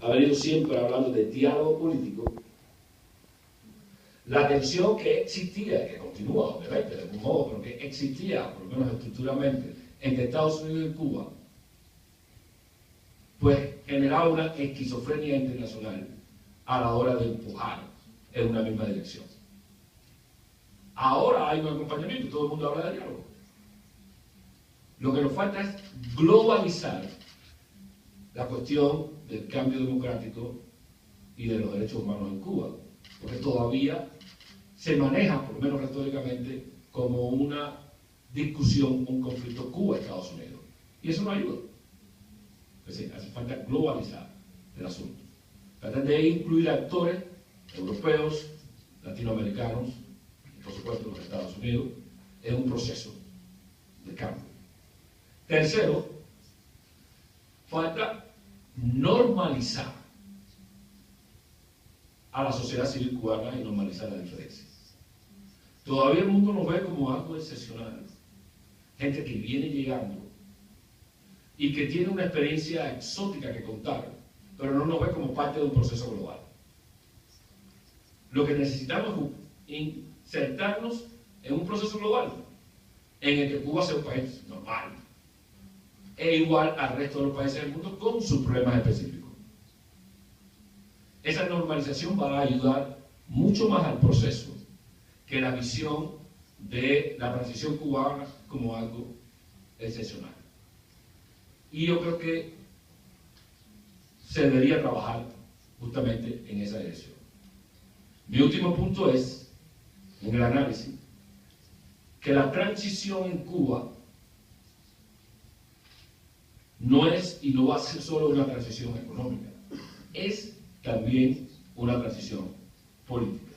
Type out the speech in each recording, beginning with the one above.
ha venido siempre hablando de diálogo político, la tensión que existía, que continúa obviamente de algún modo, pero que existía, por lo menos estructuralmente, entre Estados Unidos y Cuba, pues generaba una esquizofrenia internacional a la hora de empujar en una misma dirección. Ahora hay un acompañamiento, todo el mundo habla de diálogo. Lo que nos falta es globalizar la cuestión del cambio democrático y de los derechos humanos en Cuba, porque todavía se maneja, por lo menos retóricamente, como una discusión, un conflicto Cuba-Estados Unidos. Y eso no ayuda. Es decir, hace falta globalizar el asunto. Tratar de incluir actores europeos, latinoamericanos, y por supuesto los Estados Unidos, en un proceso de cambio. Tercero, falta normalizar a la sociedad civil cubana y normalizar las diferencias. Todavía el mundo nos ve como algo excepcional. Gente que viene llegando y que tiene una experiencia exótica que contar, pero no nos ve como parte de un proceso global. Lo que necesitamos es insertarnos en un proceso global, en el que Cuba sea un país normal, e igual al resto de los países del mundo con sus problemas específicos. Esa normalización va a ayudar mucho más al proceso que la visión de la transición cubana como algo excepcional. Y yo creo que se debería trabajar justamente en esa dirección. Mi último punto es, en el análisis, que la transición en Cuba no es y no va a ser solo una transición económica, es también una transición política.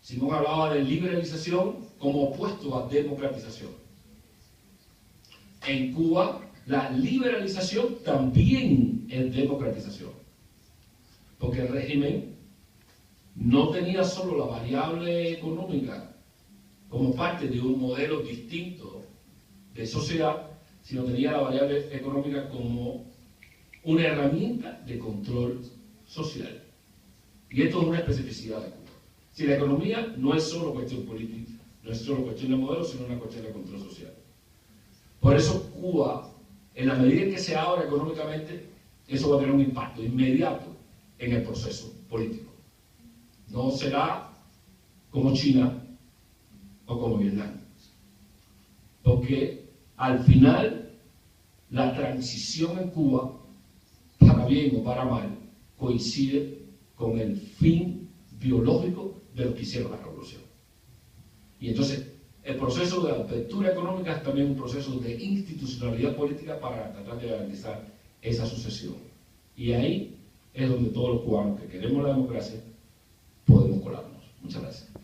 Simón hablaba de liberalización como opuesto a democratización. En Cuba, la liberalización también es democratización, porque el régimen no tenía solo la variable económica como parte de un modelo distinto de sociedad, sino tenía la variable económica como una herramienta de control social. Y esto es una especificidad de Cuba. Si la economía no es solo cuestión política, no es solo cuestión de modelo, sino una cuestión de control social. Por eso Cuba, en la medida en que se abra económicamente, eso va a tener un impacto inmediato en el proceso político. No será como China o como Vietnam. Porque al final, la transición en Cuba, para bien o para mal, coincide con el fin biológico de lo que hicieron la revolución. Y entonces, el proceso de apertura económica es también un proceso de institucionalidad política para tratar de garantizar esa sucesión. Y ahí es donde todos los cubanos que queremos la democracia podemos colarnos. Muchas gracias.